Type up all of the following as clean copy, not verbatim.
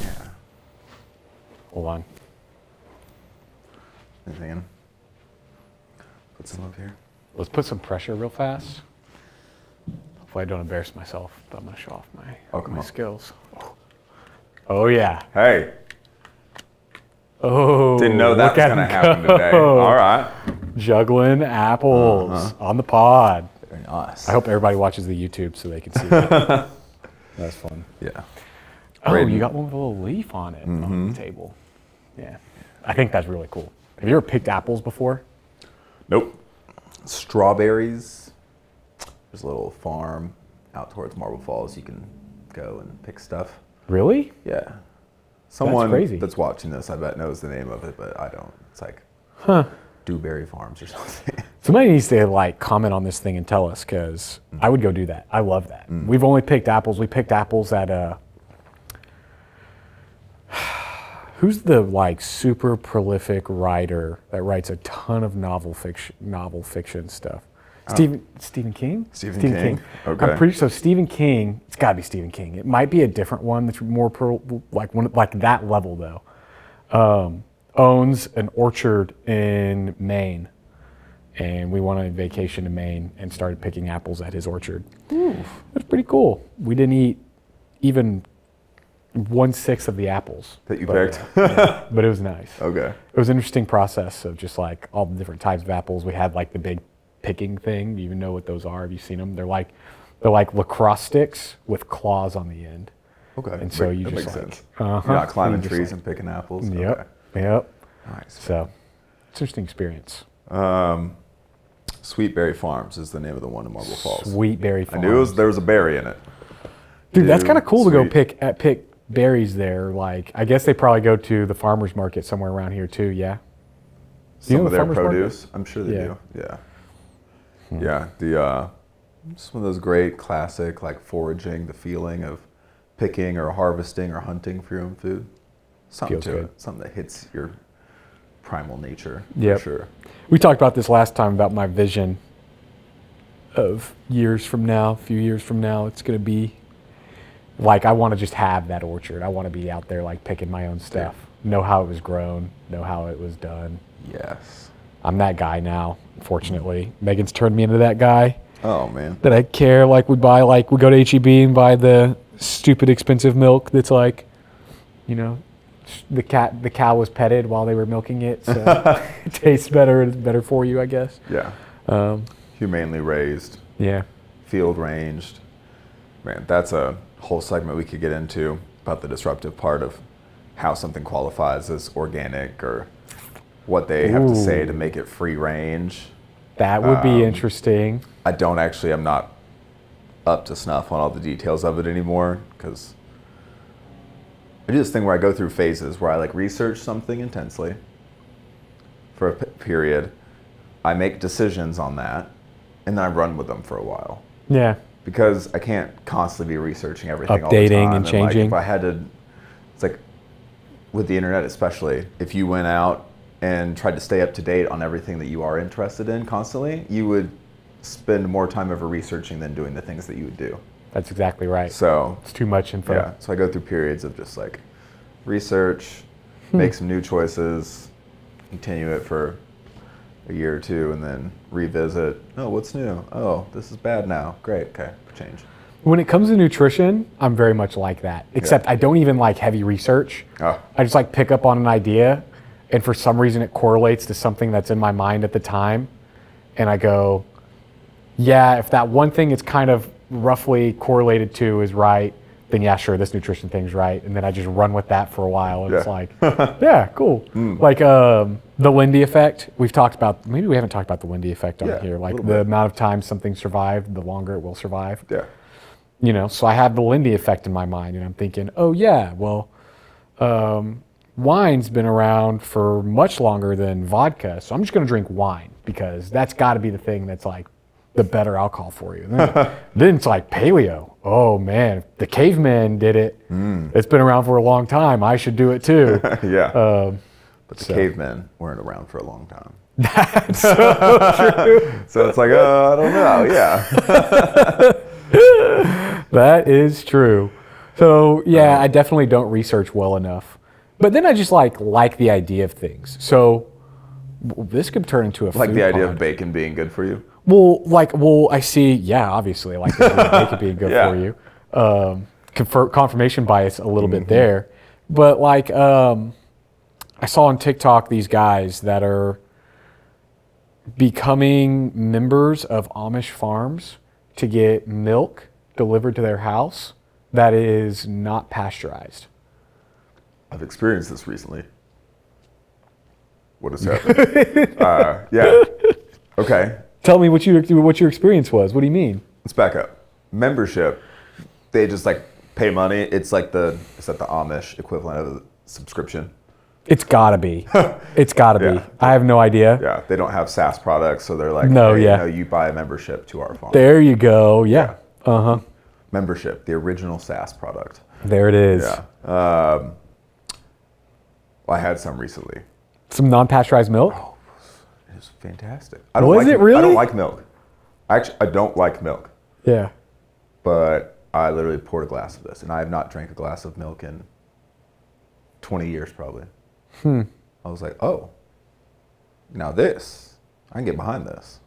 Yeah. Hold on. Anything in? Put some up here. Let's put some pressure real fast. Hopefully I don't embarrass myself, but I'm gonna show off my skills. Oh yeah. Hey. Oh. Didn't know that was gonna happen today. All right. Juggling apples on the pod. Very nice. I hope everybody watches the YouTube so they can see that. That's fun. Yeah. Oh, Braden. you got one with a little leaf on it on the table. Yeah. I think that's really cool. Have you ever picked apples before? Nope. Strawberries. There's a little farm out towards Marble Falls. You can go and pick stuff. Really? Yeah. Someone crazy. that's watching this, I bet, knows the name of it, but I don't. It's like Dewberry Farms or something. Somebody needs to like comment on this thing and tell us, because I would go do that. I love that. We've only picked apples. We picked apples at who's the like super prolific writer that writes a ton of novel fiction stuff? Stephen King? Stephen King. Okay. I'm pretty sure Stephen King. It's got to be Stephen King. It might be a different one that's more like that level though. Owns an orchard in Maine, and we went on a vacation to Maine and started picking apples at his orchard. That's pretty cool. We didn't eat even 1/6 of the apples That you picked? Yeah, but it was nice. Okay. It was an interesting process of just like all the different types of apples. We had like the big picking thing. Do you even know what those are? Have you seen them? They're like lacrosse sticks with claws on the end. Okay. And so you that just makes like, sense. You're not climbing just trees like- and picking apples. Yep. Okay. Yep. Nice. So it's an interesting experience. Sweet Berry Farms is the name of the one in Marble Falls. Sweet berry I farm. knew there was a berry in it. Dude, that's kind of cool to go sweet. pick berries there. Like, I guess they probably go to the farmer's market somewhere around here too, yeah? Some know of the their farmer's market? produce. I'm sure they Yeah. do. Yeah. Yeah. The just one of those great classic like foraging, the feeling of picking or harvesting or hunting for your own food. Something Feels to good. it. Something that hits your primal nature. Yep. For sure. We talked about this last time about my vision of years from now, a few years from now, it's going to be like I want to just have that orchard. I want to be out there like picking my own stuff, know how it was grown, know how it was done. Yes. I'm that guy now, unfortunately. Megan's turned me into that guy Oh man. that I care. Like we go to HEB and buy the stupid expensive milk that's like, you know, the cow was petted while they were milking it, so it tastes better. It's better for you, I guess. Yeah. Humanely raised, Yeah. field ranged. Man, that's a whole segment we could get into about the disruptive part of how something qualifies as organic or what they have to say to make it free range. That would be interesting. I'm not up to snuff on all the details of it anymore because I do this thing where I go through phases where I like research something intensely for a period. I make decisions on that and then I run with them for a while Yeah. because I can't constantly be researching everything all the Updating time. and Like, changing. if I had to, it's like with the internet especially, if you went out and tried to stay up to date on everything that you are interested in constantly, you would spend more time ever researching than doing the things that you would do. That's exactly right. So It's too much info. yeah, so I go through periods of just like research, make some new choices, continue it for a year or two, and then revisit. Oh, what's new? Oh, this is bad now. Great, okay, change. When it comes to nutrition, I'm very much like that. Except I don't even like heavy research. Oh. I just like pick up on an idea, and for some reason it correlates to something that's in my mind at the time, and I go, yeah, if that one thing it's kind of roughly correlated to is right, then yeah, sure, this nutrition thing's right. And then I just run with that for a while. And it's Yeah. like, yeah, cool. Like the Lindy effect, we've talked about, maybe we haven't talked about the Lindy effect on Yeah, here. a Like little the bit. amount of time something survived, the longer it will survive. Yeah. You know, so I have the Lindy effect in my mind and I'm thinking, oh yeah, well, wine's been around for much longer than vodka. So I'm just going to drink wine because that's got to be the thing that's like the better alcohol for you. Then it's like paleo. Oh man, the caveman did it. It's been around for a long time. I should do it too. Yeah. But the cavemen weren't around for a long time. That's so true. So it's like, I don't know. Yeah. That is true. So yeah, I definitely don't research well enough. But then I just like the idea of things. So this could turn into a Like food the idea pod. of bacon being good for you. Well, I see. Yeah, obviously, like the idea of bacon being good Yeah. for you. Confirmation bias a little bit there, but like I saw on TikTok these guys that are becoming members of Amish farms to get milk delivered to their house that is not pasteurized. I've experienced this recently. What has happened? Yeah. Okay. Tell me what your experience was. What do you mean? Let's back up. Membership, they just like pay money. It's like the Amish equivalent of a subscription. It's gotta be. It's gotta be. Yeah. I have no idea. Yeah, they don't have SaaS products, so they're like, No, hey, yeah. no, you buy a membership to our farm. There you go. Yeah. Membership, the original SaaS product. There it is. Yeah. I had some recently. Some non-pasteurized milk. It was fantastic. Was it really? I don't like milk. Actually, I don't like milk. Yeah. But I literally poured a glass of this, and I have not drank a glass of milk in 20 years probably. I was like, oh, now this, I can get behind this.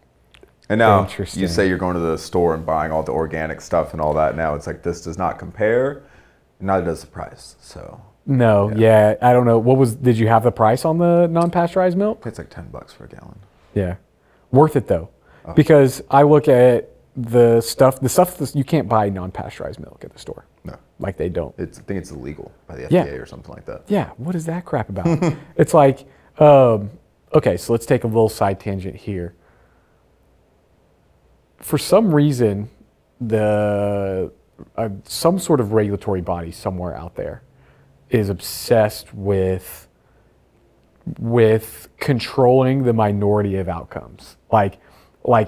And now Interesting. you say you're going to the store and buying all the organic stuff and all that. Now it's like, this does not compare, neither does the price. So No, yeah, I don't know. Did you have the price on the non-pasteurized milk? it's like $10 for a gallon. Yeah. Worth it though. Because I look at the stuff that you can't buy non-pasteurized milk at the store. No, Like they don't. I think it's illegal by the FDA Yeah. or something like that. Yeah, what is that crap about? It's like, okay, so let's take a little side tangent here. For some reason, some sort of regulatory body somewhere out there is obsessed with controlling the minority of outcomes. Like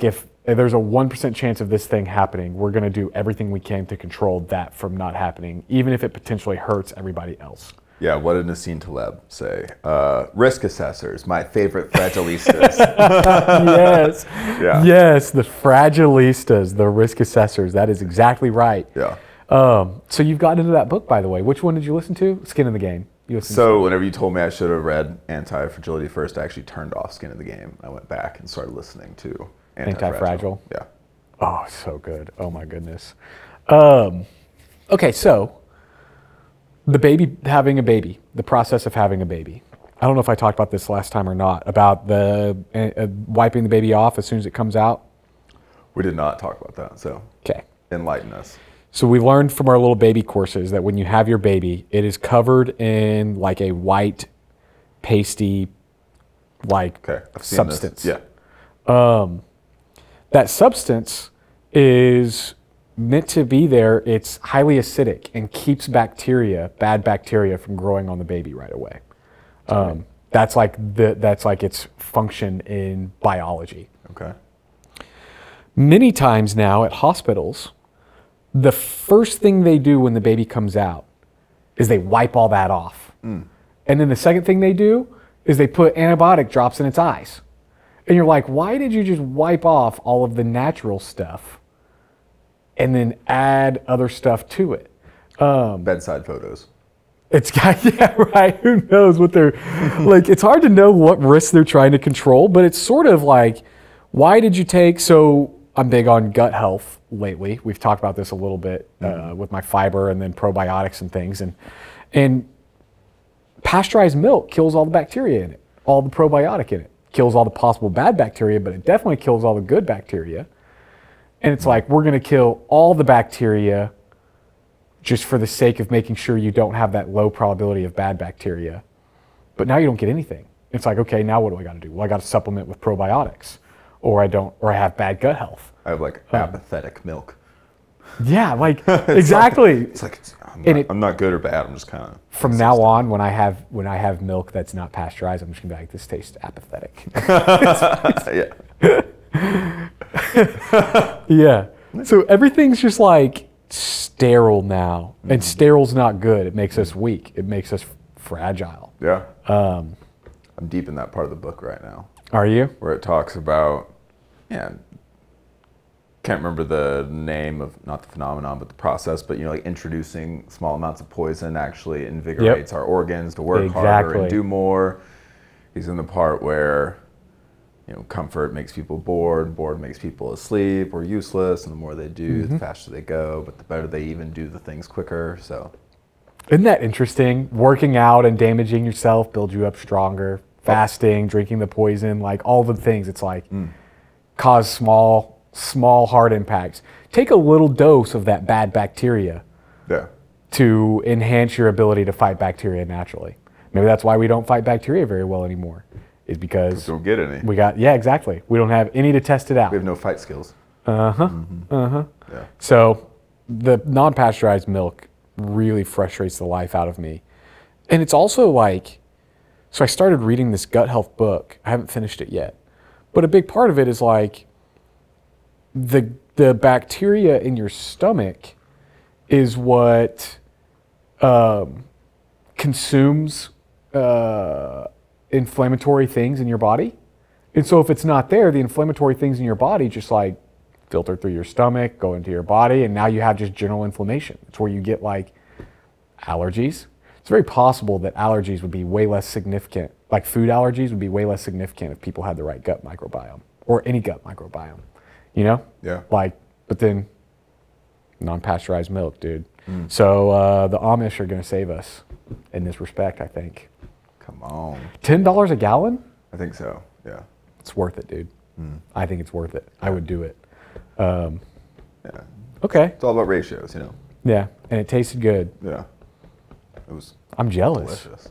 if there's a 1% chance of this thing happening, we're going to do everything we can to control that from not happening, even if it potentially hurts everybody else. Yeah, what did Nassim Taleb say? Risk assessors, my favorite fragilistas. Yes. Yeah. Yes, the fragilistas, the risk assessors. That is exactly right. Yeah. So you've gotten into that book, by the way. Which one did you listen to? Skin in the Game. You listened So whenever you told me I should have read Anti-Fragility first, I actually turned off Skin in the Game. I went back and started listening to Anti-Fragile? Yeah. Oh, so good. Oh my goodness. Okay, so having a baby, the process of having a baby. I don't know if I talked about this last time or not, about the wiping the baby off as soon as it comes out. We did not talk about that, so Okay. enlighten us. So we learned from our little baby courses that when you have your baby, it is covered in like a white, pasty, like Okay, I've seen substance. this. Yeah. That substance is meant to be there. It's highly acidic and keeps bad bacteria from growing on the baby right away. That's like its function in biology. Okay. Many times now at hospitals, the first thing they do when the baby comes out is they wipe all that off. And then the second thing they do is they put antibiotic drops in its eyes. And you're like, why did you just wipe off all of the natural stuff and then add other stuff to it? Bedside photos. It's got, yeah, right. Who knows what they're like? It's hard to know what risks they're trying to control, but it's sort of like, why did you take? So I'm big on gut health lately. We've talked about this a little bit with my fiber and then probiotics and things, and pasteurized milk kills all the bacteria in it, all the probiotic in it, kills all the possible bad bacteria, but it definitely kills all the good bacteria. And it's like, we're going to kill all the bacteria just for the sake of making sure you don't have that low probability of bad bacteria. But now you don't get anything. It's like, okay, now what do I got to do? Well, I got to supplement with probiotics, or I have bad gut health. I have like apathetic milk. Yeah, like exactly. I'm not good or bad. I'm just kind of. From now on, when I have milk that's not pasteurized, I'm just gonna be like, this tastes apathetic. Yeah. Yeah. So everything's just like sterile now, and sterile's not good. It makes us weak. It makes us fragile. Yeah. I'm deep in that part of the book right now, Are you? where it talks about, yeah, can't remember the name of, not the phenomenon, but the process, but, you know, like introducing small amounts of poison actually invigorates our organs to work harder and do more. He's in the part where, you know, comfort makes people bored, bored makes people asleep or useless, and the more they do, the faster they go, but the better they even do the things quicker, so. Isn't that interesting? Working out and damaging yourself builds you up stronger. Fasting, drinking the poison, like all the things, it's like cause small hard impacts. Take a little dose of that bad bacteria to enhance your ability to fight bacteria naturally. Maybe that's why we don't fight bacteria very well anymore, is because we don't get any. Yeah, exactly. We don't have any to test it out. We have no fight skills. Yeah. So the non-pasteurized milk really frustrates the life out of me. And it's also like, so I started reading this gut health book. I haven't finished it yet. But a big part of it is like the bacteria in your stomach is what consumes inflammatory things in your body. And so if it's not there, the inflammatory things in your body just like filter through your stomach, go into your body, and now you have just general inflammation. It's where you get like allergies. It's very possible that allergies would be way less significant, like food allergies would be way less significant if people had the right gut microbiome or any gut microbiome, you know? Yeah. Like, but then non-pasteurized milk, dude. So the Amish are going to save us in this respect, I think. Come on. $10 a gallon? I think so, yeah. It's worth it, dude. I think it's worth it. I would do it. Yeah. Okay. It's all about ratios, you know? Yeah, and it tasted good. Yeah. It was I'm jealous. delicious.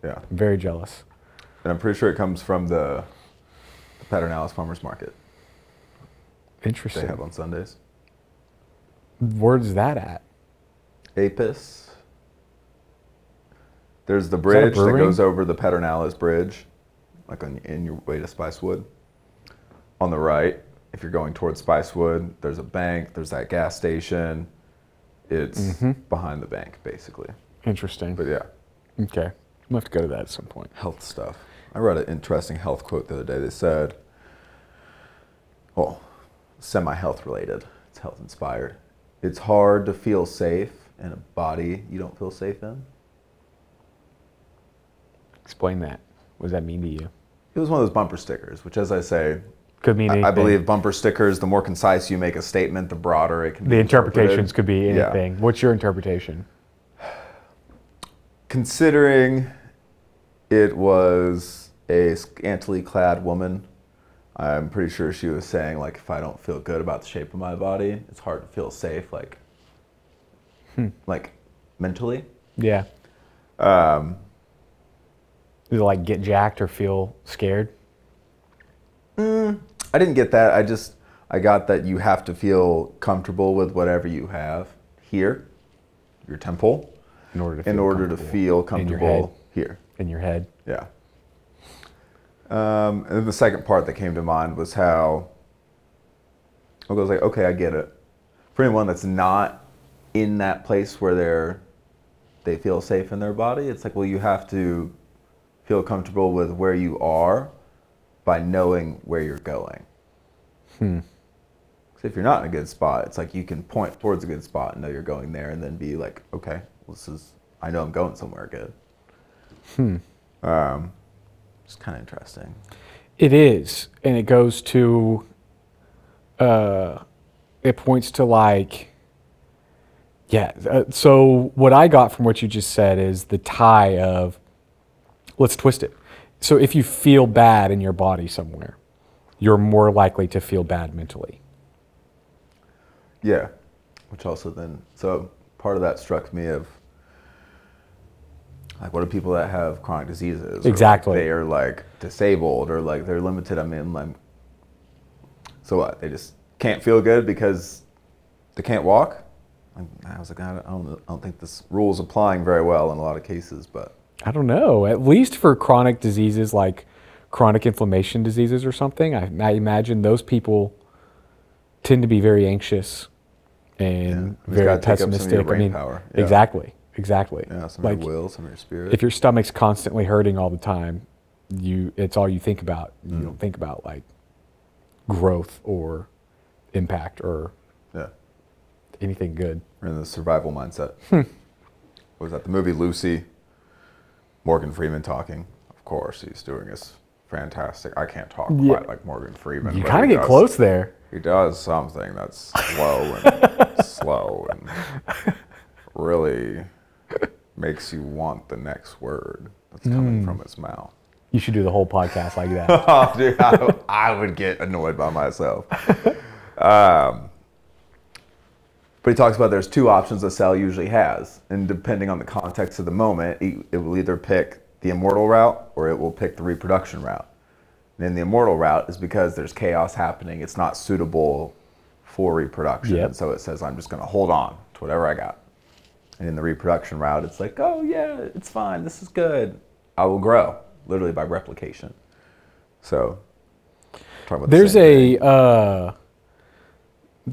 Yeah. I'm very jealous. And I'm pretty sure it comes from the Pedernales Farmers Market Interesting. they have on Sundays. Where's that at? Apis. There's the bridge that brewing? goes over the Pedernales Bridge, like in your way to Spicewood. On the right, if you're going towards Spicewood, there's a bank, there's that gas station. It's behind the bank, basically. Interesting. But yeah, Okay. We'll have to go to that at some point. health stuff. I read an interesting health quote the other day. They said, well, semi-health related, it's health inspired. It's hard to feel safe in a body you don't feel safe in. Explain that. What does that mean to you? It was one of those bumper stickers, which, as I say, Could mean anything. I believe bumper stickers, the more concise you make a statement, the broader it can be. The interpretations interpreted. could be Yeah. anything. What's your interpretation? Considering it was a scantily clad woman, I'm pretty sure she was saying, like, if I don't feel good about the shape of my body, it's hard to feel safe, like mentally. Yeah. Is it like get jacked or feel scared? I didn't get that. I got that you have to feel comfortable with whatever you have here, your temple, In order to feel comfortable here. In your head. Yeah. And then the second part that came to mind was how I was like, okay, I get it. For anyone that's not in that place where they feel safe in their body, it's like, well, you have to feel comfortable with where you are by knowing where you're going. Because if you're not in a good spot, it's like you can point towards a good spot and know you're going there, and then be like, okay, well, I know I'm going somewhere good. It's kind of interesting. It is, and it goes to, it points to like, so what I got from what you just said is the tie of, let's twist it. So if you feel bad in your body somewhere, you're more likely to feel bad mentally. Yeah, which also then, so part of that struck me of, like, what are people that have chronic diseases? Exactly. Or like they are like disabled or like they're limited. I mean, like, so what? They just can't feel good because they can't walk? I was like, I don't think this rule is applying very well in a lot of cases, but. I don't know. At least for chronic diseases like chronic inflammation diseases or something, I imagine those people tend to be very anxious and very pessimistic. Power. Exactly. Yeah, some of your will, some of your spirit. If your stomach's constantly hurting all the time, it's all you think about. You don't think about like growth or impact or Yeah. anything good. We're in the survival mindset. What was that? The movie Lucy? Morgan Freeman talking. Of course, he's doing this fantastic. I can't talk quite like Morgan Freeman. You but kind of he get does- close there. He does something that's slow and really makes you want the next word that's coming from his mouth. You should do the whole podcast like that. Oh, dude, I would get annoyed by myself. But he talks about there's two options a cell usually has, and depending on the context of the moment, it will either pick the immortal route or it will pick the reproduction route. And in the immortal route is because there's chaos happening. It's not suitable for reproduction. Yep. And so it says, I'm just going to hold on to whatever I got. And in the reproduction route, it's like, oh yeah, it's fine. This is good. I will grow, literally by replication. So, talking about the There's same thing.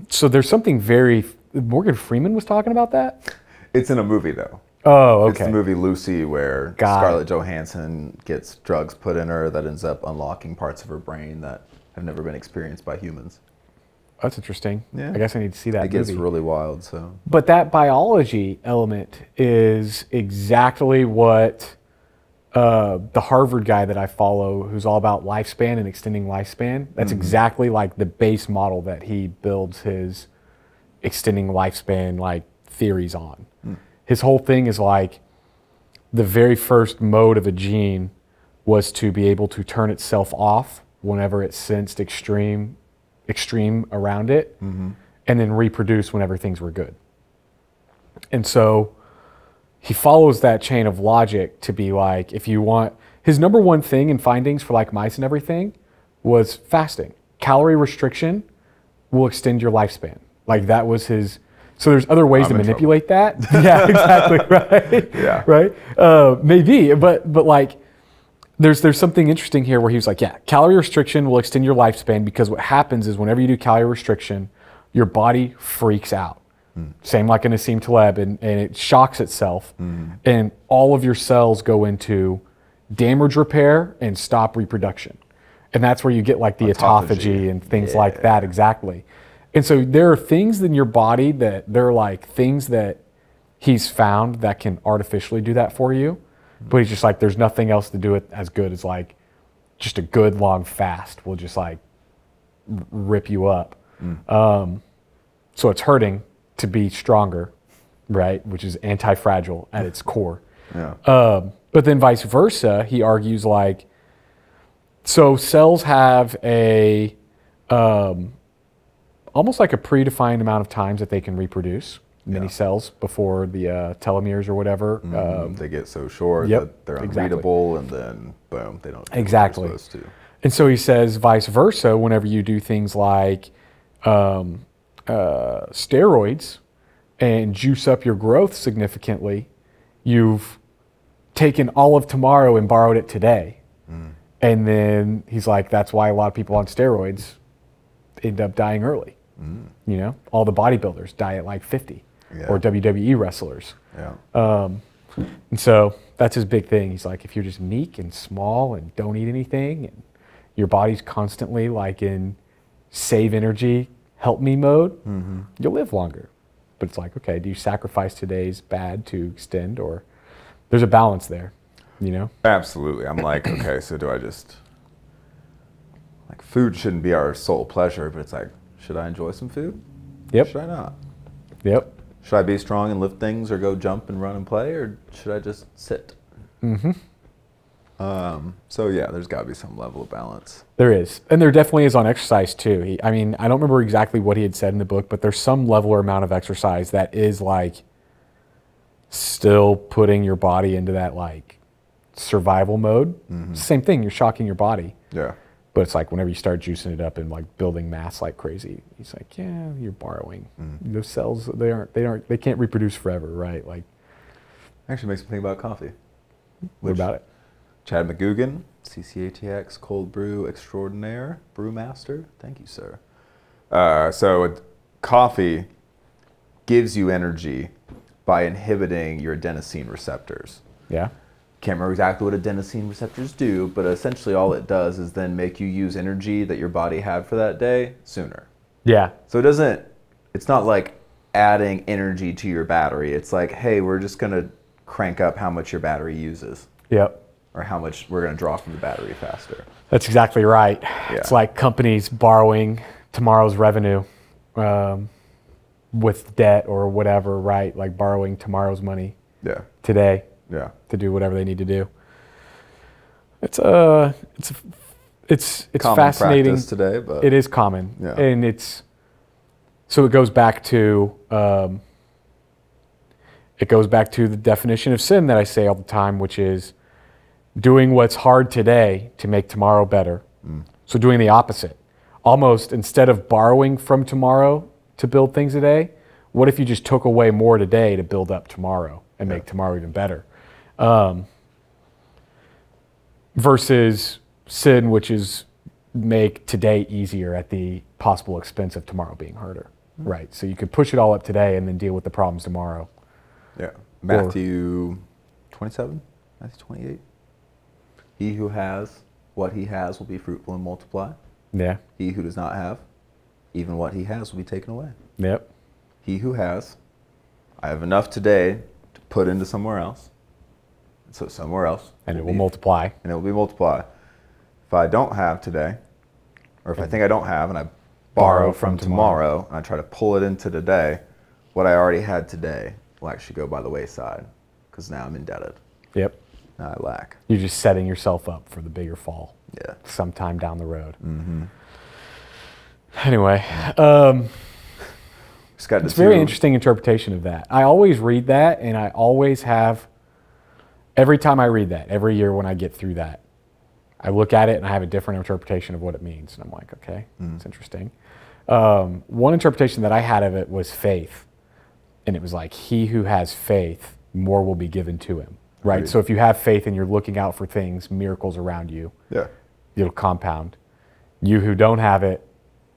so there's something very, Morgan Freeman was talking about that? It's in a movie though. Oh, It's the okay. movie Lucy where Got it. Scarlett Johansson gets drugs put in her that ends up unlocking parts of her brain that have never been experienced by humans. That's interesting. Yeah. I guess I need to see that It gets movie. really wild, so. But that biology element is exactly what the Harvard guy that I follow, who's all about lifespan and extending lifespan, that's exactly like the base model that he builds his extending lifespan like theories on. His whole thing is like the very first mode of a gene was to be able to turn itself off whenever it sensed extreme around it, and then reproduce whenever things were good. And so he follows that chain of logic to be like, if you want, his number one thing in findings for like mice and everything was fasting. Calorie restriction will extend your lifespan. Like that was his. So there's other ways to I'm in manipulate that. Yeah, exactly. Right. Yeah. Right. Maybe, but like, there's something interesting here where he was like, yeah, calorie restriction will extend your lifespan because what happens is whenever you do calorie restriction, your body freaks out. Same like in Nassim Taleb, and it shocks itself, and all of your cells go into damage repair and stop reproduction. And that's where you get like the autophagy and things like that, exactly. And so there are things in your body that they're like things that he's found that can artificially do that for you. But he's just like, there's nothing else to do it as good as like just a good long fast will just like rip you up. So it's hurting to be stronger, right? Which is anti-fragile at its core. Yeah. But then vice versa, he argues like, so cells have a, almost like a predefined amount of times that they can reproduce. Many cells before the telomeres or whatever. They get so short yep, that they're exactly. unreadable, and then boom, they don't do what they're Exactly. supposed to. And so he says vice versa, whenever you do things like steroids and juice up your growth significantly, you've taken all of tomorrow and borrowed it today. And then he's like, that's why a lot of people on steroids end up dying early. You know, all the bodybuilders die at like 50, or WWE wrestlers. Yeah. And so that's his big thing. He's like, if you're just meek and small and don't eat anything, and your body's constantly like in save energy, help me mode, you'll live longer. But it's like, okay, do you sacrifice today's bad to extend, or there's a balance there, you know? Absolutely. I'm like, okay, so do I just, like, food shouldn't be our sole pleasure, but it's like, should I enjoy some food? Yep. Should I not? Yep. Should I be strong and lift things or go jump and run and play, or should I just sit? So yeah, there's got to be some level of balance. There is. And there definitely is on exercise too. I mean, I don't remember exactly what he had said in the book, but there's some level or amount of exercise that is like still putting your body into that like survival mode. Same thing, you're shocking your body. Yeah. But it's like whenever you start juicing it up and like building mass like crazy, he's like, yeah, you're borrowing. Those cells, they can't reproduce forever, right? Like, Actually makes me think about coffee. what about it? Chad McGugan, CCATX Cold Brew Extraordinaire, Brewmaster. Thank you, sir. So coffee gives you energy by inhibiting your adenosine receptors. Yeah. Can't remember exactly what adenosine receptors do, but essentially all it does is then make you use energy that your body had for that day sooner. Yeah. So it's not like adding energy to your battery. It's like, hey, we're just going to crank up how much your battery uses. Yep. Or how much we're going to draw from the battery faster. That's exactly right. Yeah. It's like companies borrowing tomorrow's revenue with debt or whatever, right? Like borrowing tomorrow's money Yeah. today Yeah. to do whatever they need to do. It's Common fascinating practice today, but it is common, Yeah. and so it goes back to the definition of sin that I say all the time, which is doing what's hard today to make tomorrow better. So doing the opposite. Almost instead of borrowing from tomorrow to build things today, what if you just took away more today to build up tomorrow and make tomorrow even better? Versus sin, which is make today easier at the possible expense of tomorrow being harder. Right. So you could push it all up today and then deal with the problems tomorrow. Yeah. Matthew 27, Matthew 28. He who has what he has will be fruitful and multiply. Yeah. He who does not have, even what he has will be taken away. Yep. He who has, I have enough today to put into somewhere else. So somewhere else. And it will multiply. And it will be multiplied. If I don't have today, or if I think I don't have and I borrow from tomorrow and I try to pull it into today, what I already had today will actually go by the wayside because now I'm indebted. Yep. Now I lack. You're just setting yourself up for the bigger fall. Yeah. Sometime down the road. Mm-hmm. Anyway, It's a very interesting interpretation of that. I always read that, and I always have, every time I read that, every year when I get through that, I look at it and I have a different interpretation of what it means. And I'm like, okay, it's interesting. One interpretation that I had of it was faith. And it was like, he who has faith, more will be given to him. Right? So if you have faith and you're looking out for things, miracles around you, Yeah. it'll compound. You who don't have it,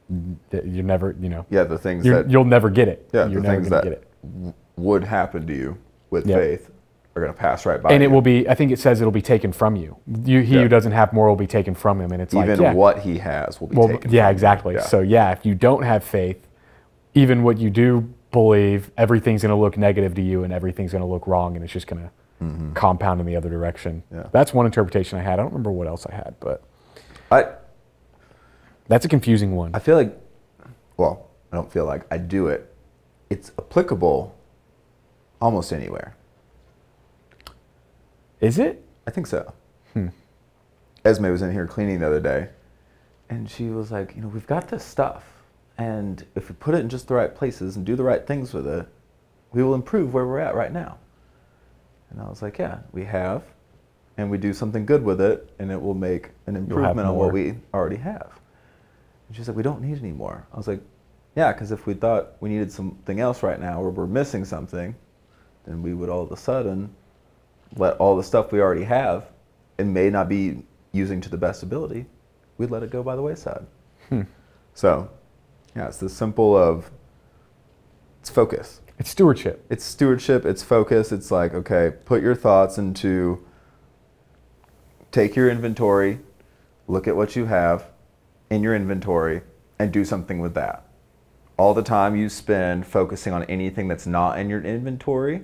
you never, Yeah, the things you'll never get it. Yeah, You're the never things gonna that get it. would happen to you with Yep. faith are going to pass right by And you. it will be, I think it says it'll be taken from you. He who doesn't have more will be taken from him. And it's even like, yeah. what he has will be Well, taken yeah, from exactly. you. Yeah. So yeah, if you don't have faith, even what you do believe, everything's going to look negative to you and everything's going to look wrong and it's just going to compound in the other direction. Yeah. That's one interpretation I had. I don't remember what else I had, but I that's a confusing one. feel like, well, I don't feel like, I do it. It's applicable almost anywhere. Is it? I think so. Esme was in here cleaning the other day, and she was like, we've got this stuff, and if we put it in just the right places and do the right things with it, we will improve where we're at right now. And I was like, yeah, we have, and we do something good with it, and it will make an improvement on what we already have. And she's like, we don't need any more. I was like, yeah, because if we thought we needed something else right now, or we're missing something, then we would all of a sudden let all the stuff we already have and may not be using to the best ability, we'd let it go by the wayside. So, yeah, it's the simple of, it's focus. It's stewardship. It's stewardship, it's focus. It's like, okay, put your thoughts into, take your inventory, look at what you have in your inventory, and do something with that. All the time you spend focusing on anything that's not in your inventory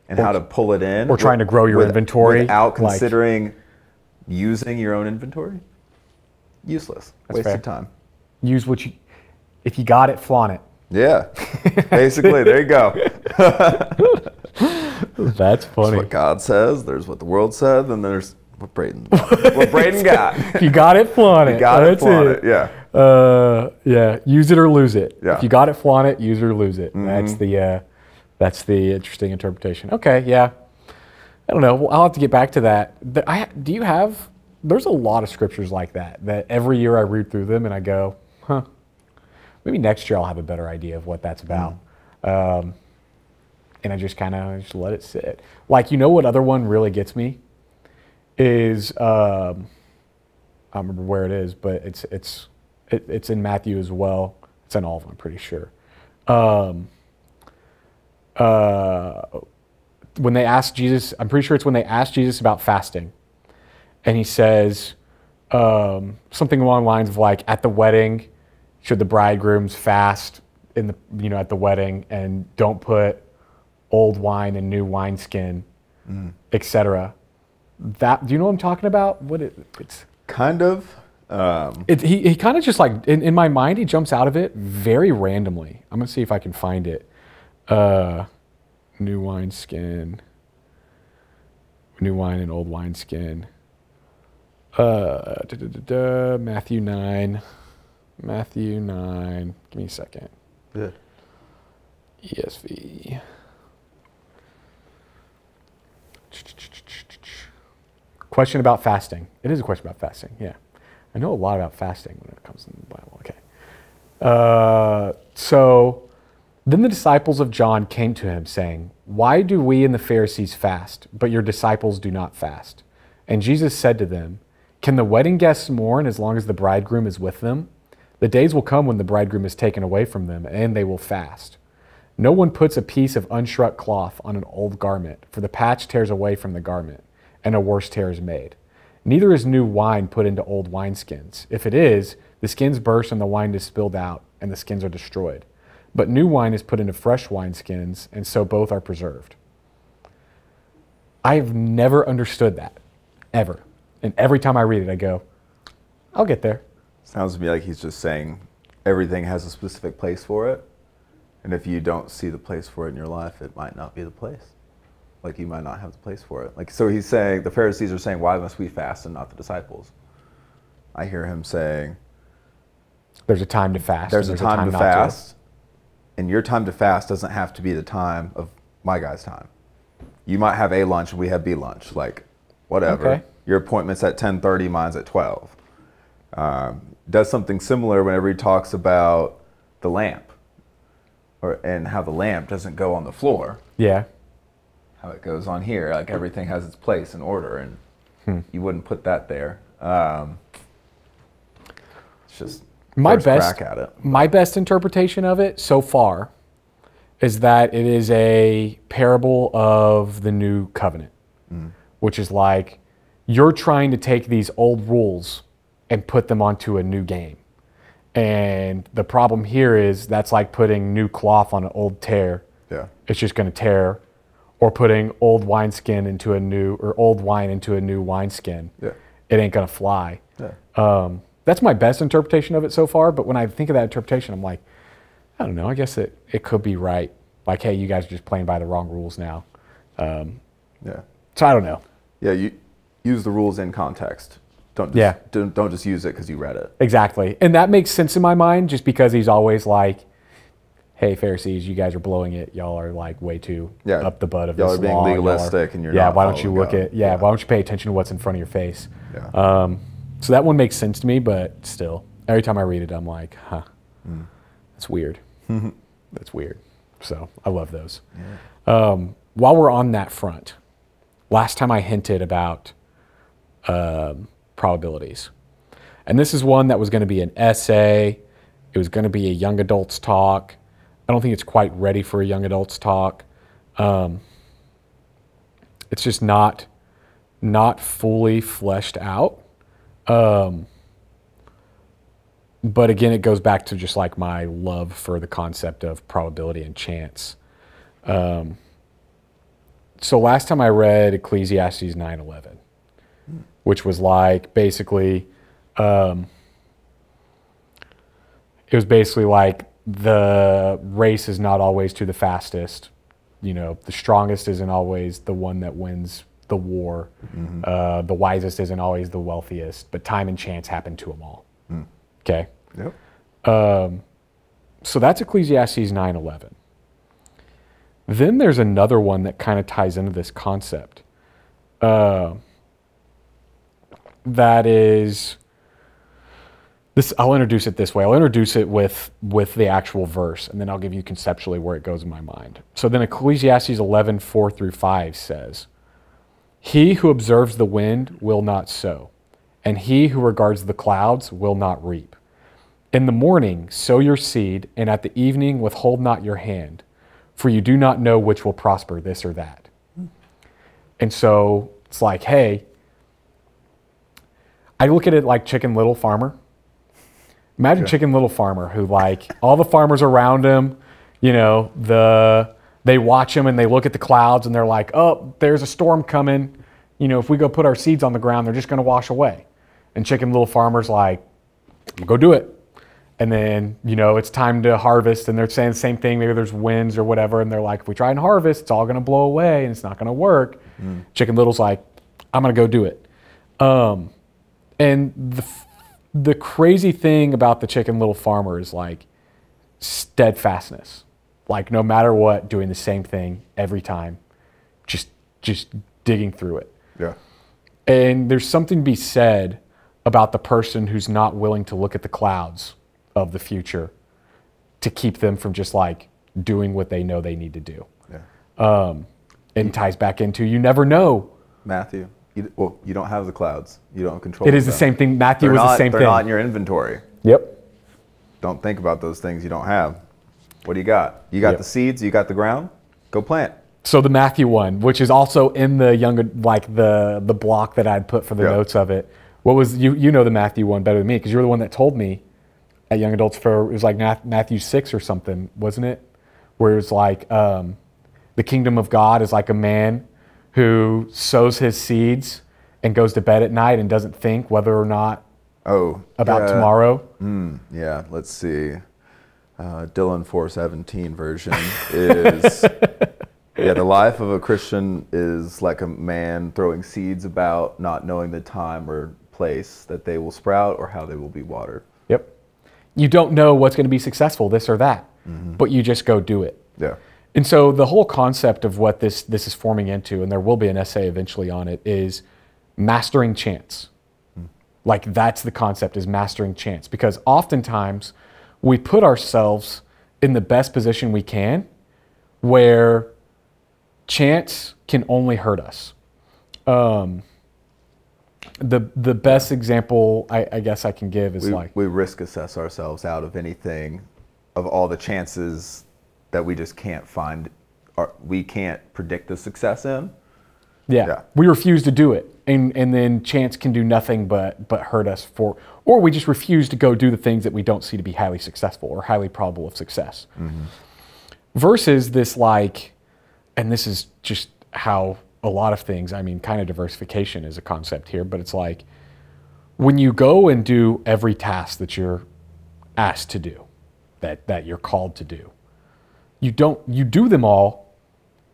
and how to pull it in. Or trying to grow your inventory. Without considering using your own inventory, useless. Waste fair. of time. Use what you, if you got it, flaunt it. Yeah, basically, there you go. That's There's funny. what God says, there's what the world said, then there's what Braden got. If you got it, flaunt it. You got it, That's flaunt it, yeah. Yeah, use it or lose it. Yeah. If you got it, flaunt it, use it or lose it. That's the interesting interpretation. Okay, yeah. I don't know. Well, I'll have to get back to that. Do you have, there's a lot of scriptures like that every year I read through them and I go, huh, maybe next year I'll have a better idea of what that's about. And I just kind of just let it sit. Like, what other one really gets me is, I don't remember where it is, but it's in Matthew as well. It's in all of them, I'm pretty sure. when they asked Jesus, I'm pretty sure it's when they asked Jesus about fasting, and he says something along the lines of like, at the wedding, should the bridegrooms fast in the at the wedding, and don't put old wine in new wineskin, etc. That, do you know what I'm talking about? It's kind of. He kind of just like in my mind, he jumps out of it very randomly. I'm gonna see if I can find it. New wineskin, new wine and old wineskin. Matthew 9. Matthew 9. Give me a second. Yeah. ESV. Question about fasting. It is a question about fasting, yeah. I know a lot about fasting when it comes in the Bible. Okay. So then the disciples of John came to him saying, "Why do we and the Pharisees fast, but your disciples do not fast?" And Jesus said to them, "Can the wedding guests mourn as long as the bridegroom is with them? The days will come when the bridegroom is taken away from them, and they will fast. No one puts a piece of unshrunk cloth on an old garment, for the patch tears away from the garment, and a worse tear is made. Neither is new wine put into old wineskins. If it is, the skins burst and the wine is spilled out, and the skins are destroyed. But new wine is put into fresh wineskins, and so both are preserved." I've never understood that, ever. And every time I read it, I go, I'll get there. Sounds to me like he's just saying everything has a specific place for it. And if you don't see the place for it in your life, it might not be the place. Like you might not have the place for it. Like, so he's saying, the Pharisees are saying, why must we fast and not the disciples? I hear him saying, there's a time to fast. There's a time to fast. And your time to fast doesn't have to be the time of my guy's time. You might have A lunch and we have B lunch. Like, whatever. Okay. Your appointment's at 10:30, mine's at 12. Does something similar whenever he talks about the lamp, and how the lamp doesn't go on the floor. Yeah. How it goes on here, like everything has its place and order, and you wouldn't put that there. It's just my first best crack at it. My best interpretation of it so far is that it is a parable of the new covenant, which is like you're trying to take these old rules and put them onto a new game. And the problem here is that's like putting new cloth on an old tear. Yeah. It's just going to tear. Or putting old wineskin into a new, or old wine into a new wineskin. Yeah. It ain't going to fly. Yeah. That's my best interpretation of it so far. But when I think of that interpretation, I'm like, I don't know. I guess it could be right. Like, hey, you guys are just playing by the wrong rules now. Yeah. So I don't know. Yeah. You use the rules in context. Don't just use it because you read it. Exactly. And that makes sense in my mind just because he's always like, hey, Pharisees, you guys are blowing it. Y'all are like way too up the butt of this law. Y'all are being legalistic and you're not why don't you look God. at, why don't you pay attention to what's in front of your face? Yeah. So that one makes sense to me, but still, every time I read it, I'm like, that's weird. That's weird. So I love those. Yeah. While we're on that front, last time I hinted about probabilities. And this is one that was going to be an essay. It was going to be a young adults talk. I don't think it's quite ready for a young adults talk. It's just not fully fleshed out. But again, it goes back to just like my love for the concept of probability and chance. So last time I read Ecclesiastes 9:11, which was like basically, it was basically like the race is not always to the fastest. You know, the strongest isn't always the one that wins the war. The wisest isn't always the wealthiest, but time and chance happen to them all. Okay? Yep. So that's Ecclesiastes 9:11. Then there's another one that kind of ties into this concept. That is this. I'll introduce it this way. I'll introduce it with the actual verse, and then I'll give you conceptually where it goes in my mind. So then Ecclesiastes 11:4-5 says, "He who observes the wind will not sow, and he who regards the clouds will not reap. In the morning sow your seed, and at the evening withhold not your hand, for you do not know which will prosper, this or that." And so it's like, hey, I look at it like Chicken Little Farmer. Imagine Chicken Little Farmer, who like all the farmers around him, you know, they watch him and they look at the clouds and they're like, oh, there's a storm coming. You know, if we go put our seeds on the ground, they're just going to wash away. And Chicken Little Farmer's like, go do it. And then, you know, it's time to harvest and they're saying the same thing. Maybe there's winds or whatever. And they're like, if we try and harvest, it's all going to blow away and it's not going to work. Chicken Little's like, I'm going to go do it. And the crazy thing about the Chicken Little Farmer is like steadfastness. Like no matter what, doing the same thing every time, just digging through it. Yeah. And there's something to be said about the person who's not willing to look at the clouds of the future to keep them from just like doing what they know they need to do. Yeah. And ties back into, you never know. Matthew, you don't have the clouds. You don't control It is them. the same thing. Matthew was the same they're thing. not in your inventory. Yep. Don't think about those things you don't have. What do you got? You got Yep. the seeds, you got the ground, go plant. So the Matthew one, which is also in the younger, like the block that I'd put for the Yeah. notes of it. What was, you know the Matthew one better than me because you're the one that told me at Young Adults for, it was like Matthew 6 or something, wasn't it? Where it's like, the kingdom of God is like a man who sows his seeds and goes to bed at night and doesn't think whether or not about tomorrow. Yeah, let's see. Dylan 417 version is, yeah, the life of a Christian is like a man throwing seeds about, not knowing the time or place that they will sprout or how they will be watered. Yep. You don't know what's going to be successful, this or that, but you just go do it. Yeah. And so the whole concept of what this is forming into, and there will be an essay eventually on it, is mastering chance. Like that's the concept, is mastering chance. Because oftentimes we put ourselves in the best position we can where chance can only hurt us. The best example I guess I can give is We risk assess ourselves out of anything, of all the chances that we just can't find, or we can't predict the success in. Yeah. We refuse to do it. And then chance can do nothing but hurt us or we just refuse to go do the things that we don't see to be highly successful or highly probable of success. Versus this like, and this is just how a lot of things, I mean, kind of diversification is a concept here, but it's like when you go and do every task that you're asked to do, that you're called to do, you do them all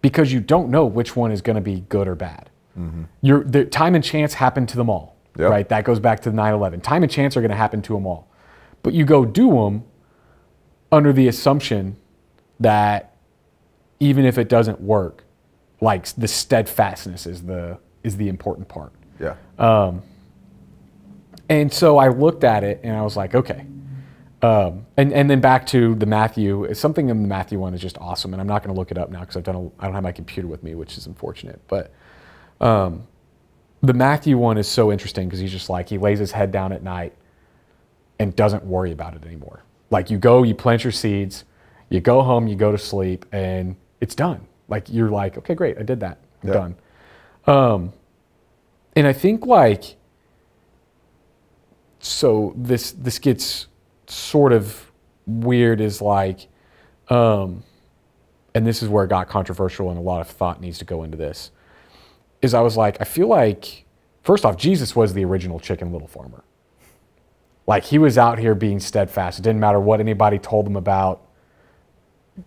because you don't know which one is going to be good or bad. The time and chance happen to them all, right? That goes back to the 9/11. Time and chance are going to happen to them all. But you go do them under the assumption that even if it doesn't work, like the steadfastness is the important part. Yeah. And so I looked at it and I was like, okay. And then back to the Matthew, something in the Matthew one is just awesome. And I'm not going to look it up now because I don't have my computer with me, which is unfortunate. But the Matthew one is so interesting because he's just like, he lays his head down at night and doesn't worry about it anymore. Like you go, you plant your seeds, you go home, you go to sleep, and it's done. Like you're like, okay, great, I did that. I'm done. And I think like, so this gets sort of weird is like, and this is where it got controversial and a lot of thought needs to go into this, is I was like, I feel like, first off, Jesus was the original Chicken Little Farmer. Like he was out here being steadfast. It didn't matter what anybody told him about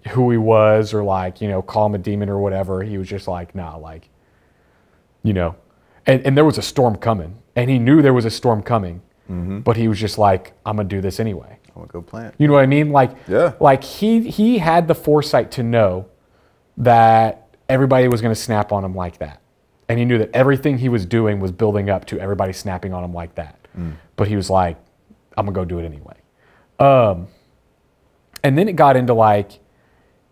who he was or like, you know, call him a demon or whatever. He was just like, nah, like, you know, and there was a storm coming and he knew there was a storm coming, but he was just like, I'm going to do this anyway. I'm going to go plant. You know what I mean? Like, Yeah. like he had the foresight to know that everybody was going to snap on him like that. And he knew that everything he was doing was building up to everybody snapping on him like that. But he was like, I'm going to go do it anyway. And then it got into like,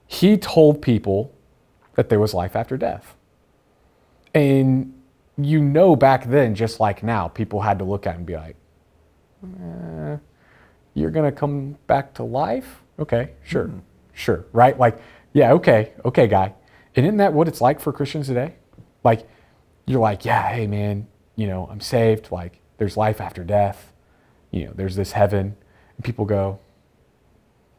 he told people that there was life after death. And you know, back then, just like now, people had to look at it and be like, you're going to come back to life? Okay, sure, sure, right? Like, yeah, okay, guy. And isn't that what it's like for Christians today? Like, you're like, yeah, hey man, I'm saved. Like there's life after death. There's this heaven. And people go,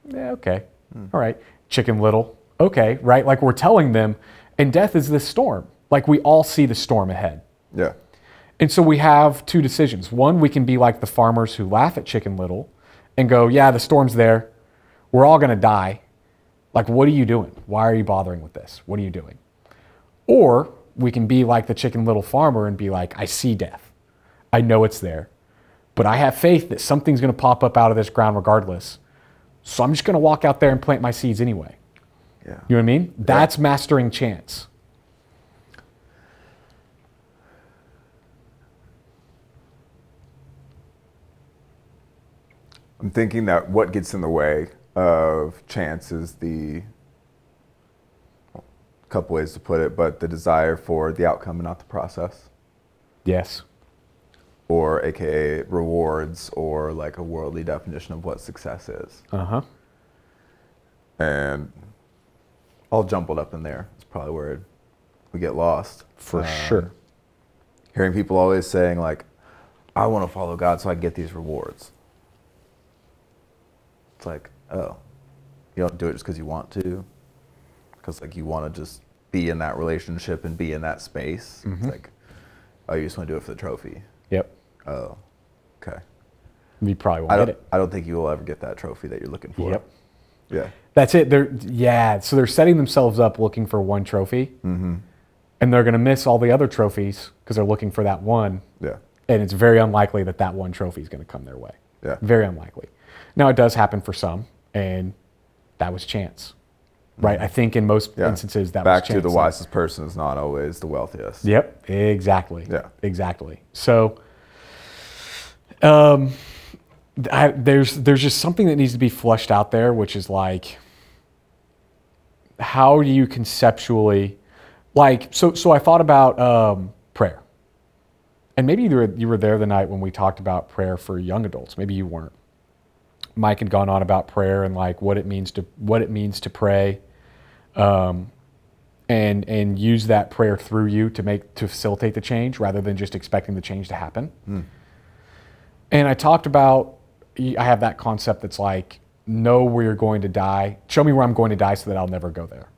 yeah, okay. All right. Chicken Little. Okay. Right. Like we're telling them, and death is this storm. Like we all see the storm ahead. Yeah. And so we have two decisions. One, we can be like the farmers who laugh at Chicken Little and go, yeah, the storm's there. We're all going to die. Like, what are you doing? Why are you bothering with this? What are you doing? Or we can be like the Chicken Little farmer and be like, I see death. I know it's there. But I have faith that something's going to pop up out of this ground regardless. So I'm just going to walk out there and plant my seeds anyway. Yeah. You know what I mean? That's mastering chance. I'm thinking that what gets in the way of chance is the, couple ways to put it, but the desire for the outcome and not the process. Yes. Or AKA rewards, or like a worldly definition of what success is. Uh-huh. And all jumbled up in there. It's probably where we get lost. For sure. Hearing people always saying like, I want to follow God so I can get these rewards. It's like, oh, you don't do it just because you want to, because like you want to just be in that relationship and be in that space. Mm-hmm. It's like, oh, you just want to do it for the trophy. Yep. Oh, okay. You probably won't get it. I don't think you will ever get that trophy that you're looking for. Yep. Yeah. That's it. So they're setting themselves up looking for one trophy, Mm-hmm. and they're going to miss all the other trophies because they're looking for that one. Yeah. And it's very unlikely that that one trophy is going to come their way. Yeah. Very unlikely. Now, it does happen for some, and that was chance, right? I think in most instances that was chance. Back to the wisest person is not always the wealthiest. Yep, exactly. Yeah. Exactly. So there's just something that needs to be flushed out there, which is like, how do you conceptually, like, so I thought about prayer. And maybe you were there the night when we talked about prayer for young adults. Maybe you weren't. Mike had gone on about prayer and like what it means to pray, and use that prayer through you to facilitate the change rather than just expecting the change to happen. And I talked about, I have that concept that's like, know where you're going to die. Show me where I'm going to die so that I'll never go there.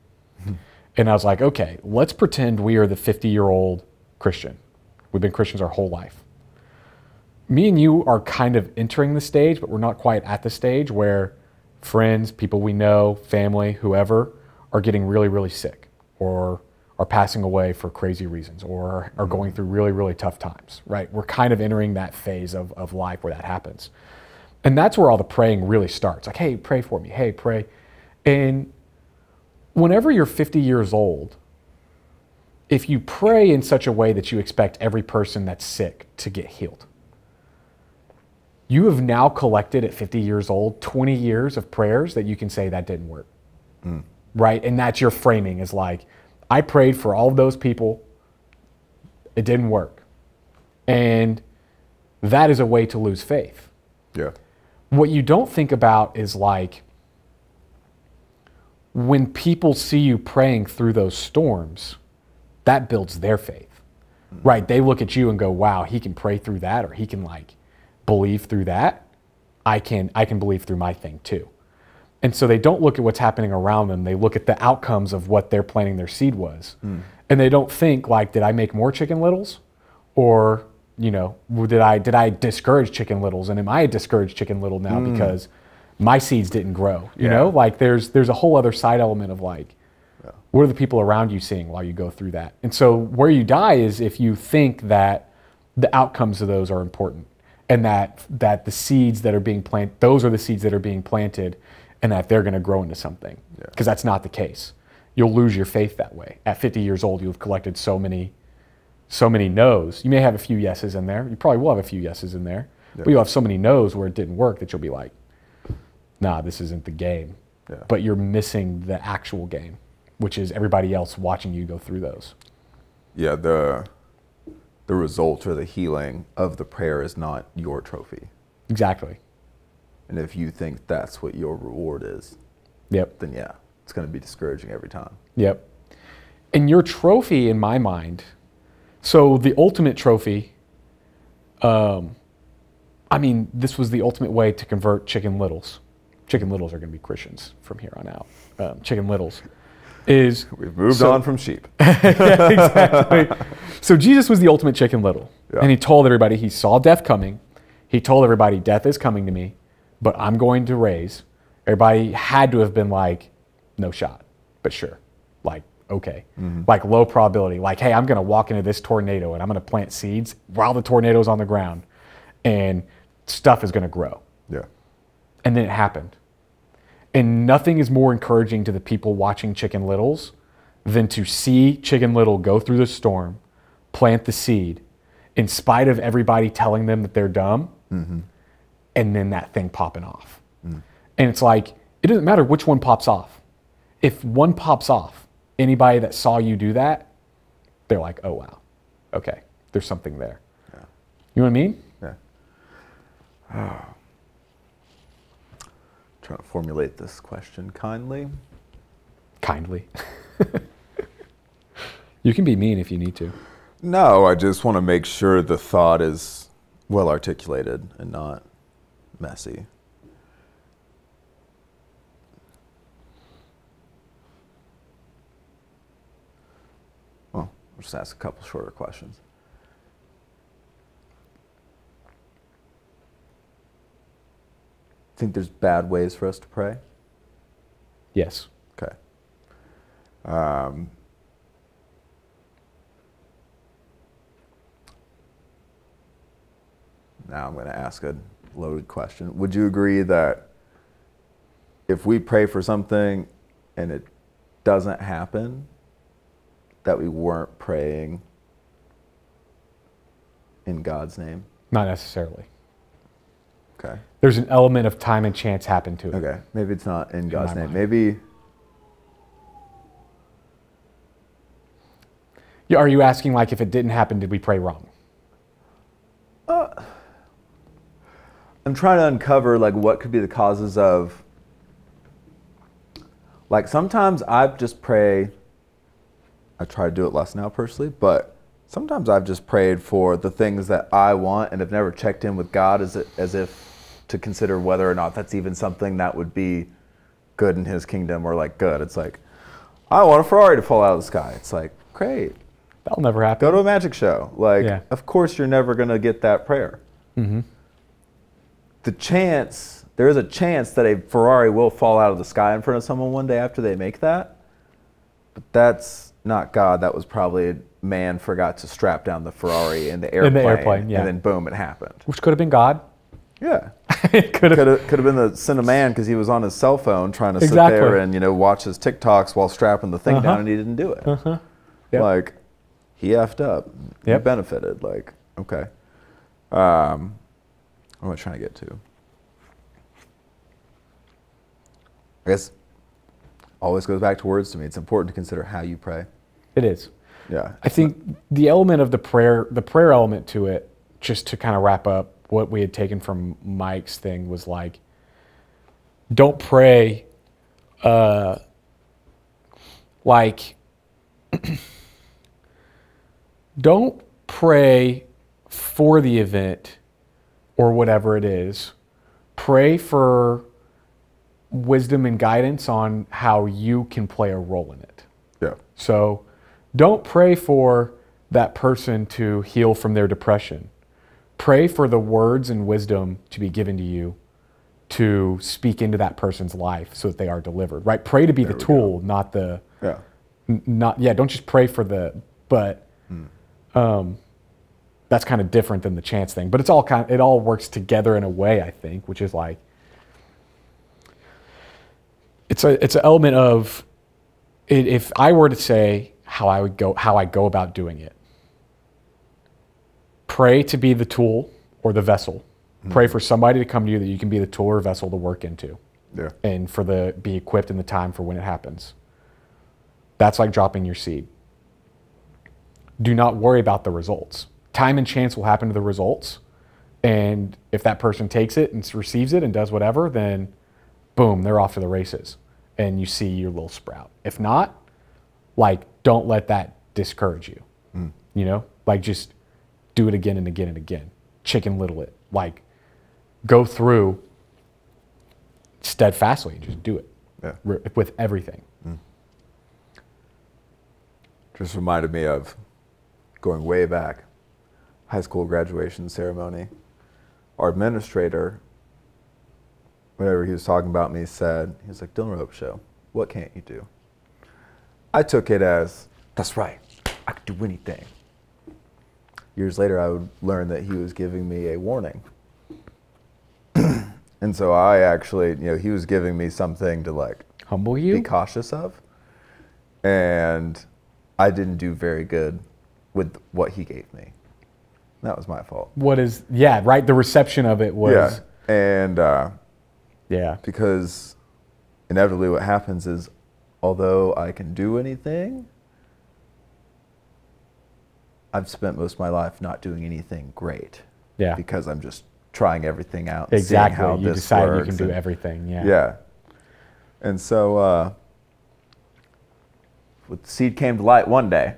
And I was like, okay, let's pretend we are the 50-year-old Christian. We've been Christians our whole life. Me and you are kind of entering the stage, but we're not quite at the stage where friends, people we know, family, whoever, are getting really, really sick or are passing away for crazy reasons or are going through really, really tough times, right? We're kind of entering that phase of life where that happens. And that's where all the praying really starts. Like, hey, pray for me. Hey, pray. And whenever you're 50 years old, if you pray in such a way that you expect every person that's sick to get healed, you have now collected at 50 years old 20 years of prayers that you can say that didn't work, right? And that's your framing is like, I prayed for all of those people, it didn't work. And that is a way to lose faith. Yeah. What you don't think about is like, when people see you praying through those storms, that builds their faith, right? They look at you and go, wow, he can pray through that, or he can like believe through that. I can believe through my thing too. And so they don't look at what's happening around them. They look at the outcomes of what they're planting their seed was. And they don't think like, did I make more Chicken Littles? Or, did I discourage Chicken Littles? And am I a discouraged Chicken Little now because my seeds didn't grow? You know, like there's a whole other side element of like, what are the people around you seeing while you go through that? And so where you die is if you think that the outcomes of those are important and that the seeds that are being planted, those are the seeds that are being planted and that they're going to grow into something. Because that's not the case. You'll lose your faith that way. At 50 years old, you've collected so many no's. You may have a few yeses in there. You probably will have a few yeses in there. But you'll have so many no's where it didn't work that you'll be like, nah, this isn't the game. But you're missing the actual game, which is everybody else watching you go through those. Yeah, the result or the healing of the prayer is not your trophy. Exactly. And if you think that's what your reward is, then yeah, it's going to be discouraging every time. And your trophy, in my mind, So the ultimate trophy, I mean, this was the ultimate way to convert Chicken Littles. Chicken Littles are going to be Christians from here on out. Chicken Littles is... We've moved on from sheep. Yeah, exactly. So Jesus was the ultimate Chicken Little. Yeah. And he told everybody he saw death coming. He told everybody death is coming to me, but I'm going to raise. Everybody had to have been like, no shot, but sure. Like, okay. Like low probability. Like, hey, I'm going to walk into this tornado and I'm going to plant seeds while the tornado's on the ground. And stuff is going to grow. Yeah. And then it happened. And nothing is more encouraging to the people watching Chicken Littles than to see Chicken Little go through the storm, plant the seed, in spite of everybody telling them that they're dumb, and then that thing popping off. And it's like, it doesn't matter which one pops off. If one pops off, anybody that saw you do that, they're like, oh, wow, okay, there's something there. Yeah. You know what I mean? Yeah. Trying to formulate this question kindly. Kindly. You can be mean if you need to. No, I just want to make sure the thought is well articulated and not messy. Well, I'll just ask a couple shorter questions. Think there's bad ways for us to pray? Yes. Okay. Now I'm going to ask a loaded question. Would you agree that if we pray for something and it doesn't happen, that we weren't praying in God's name? Not necessarily. Okay. There's an element of time and chance happen to it. Okay. Maybe it's not in God's my name. mind. Maybe. Yeah, are you asking like if it didn't happen, did we pray wrong? I'm trying to uncover like what could be the causes of, like sometimes I just pray, I try to do it less now personally, but sometimes I've just prayed for the things that I want and have never checked in with God as if to consider whether or not that's even something that would be good in his kingdom or like good. It's like, I want a Ferrari to fall out of the sky. It's like, great. That'll never happen. Go to a magic show. Like, Yeah. Of course you're never going to get that prayer. There is a chance that a Ferrari will fall out of the sky in front of someone one day after they make that. But that's not God. That was probably man forgot to strap down the Ferrari in the airplane. Yeah. And then boom, it happened. Which could have been God. Yeah. It could have. Could have been the sin of man because he was on his cell phone trying to sit Exactly. there and watch his TikToks while strapping the thing down and he didn't do it. Yep. Like, he effed up. He Yep. benefited. Like, okay. What am I trying to get to? I guess always goes back to words to me. It's important to consider how you pray. It is. Yeah. I think the element of the prayer element to it, just to kind of wrap up what we had taken from Mike's thing, was like, don't pray don't pray for the event or whatever it is. Pray for wisdom and guidance on how you can play a role in it. Yeah. So don't pray for that person to heal from their depression. Pray for the words and wisdom to be given to you to speak into that person's life so that they are delivered, right? Pray to be the tool, not the, Yeah. don't just pray for that's kind of different than the chance thing, but it all works together in a way, I think, which is like, it's an element of, if I were to say how I go about doing it, pray to be the tool or the vessel. Pray for somebody to come to you that you can be the tool or vessel to work into. Yeah. And be equipped in the time for when it happens. That's like dropping your seed. Do not worry about the results. Time and chance will happen to the results. And if that person takes it and receives it and does whatever, then boom, they're off to the races. And you see your little sprout. If not, like, don't let that discourage you. You You know, like just do it again and again and again. Chicken Little it. Like go through steadfastly and just do it with everything. Just reminded me of going way back, high school graduation ceremony. Our administrator, whenever he was talking about me, said, he was like, Dylan Rope Show, what can't you do? I took it as, that's right, I could do anything. Years later, I would learn that he was giving me a warning. And so I actually, he was giving me something to like humble you, be cautious of. And I didn't do very good with what he gave me. That was my fault. Right? The reception of it was. Yeah. And because inevitably what happens is, although I can do anything, I've spent most of my life not doing anything great. Yeah. Because I'm just trying everything out. Exactly. Seeing how you this decide works you can do everything. Yeah. Yeah. And so the seed came to light one day,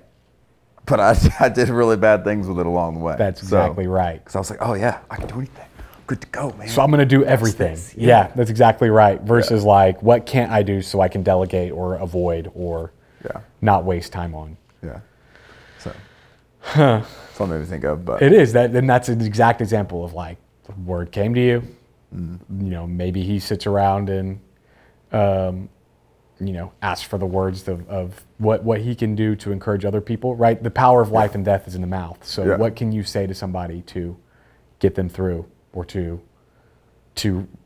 but I did really bad things with it along the way. That's exactly right. Because I was like, oh yeah, I can do anything. I'm good to go, man. So I'm going to do everything. Yeah, that's exactly right. Versus like, what can't I do so I can delegate or avoid or not waste time on? Yeah. So that's what made me think of. But it is that, and that's an exact example of like, the word came to you. Maybe he sits around and asks for the words of what he can do to encourage other people, right? The power of life and death is in the mouth. So what can you say to somebody to get them through or to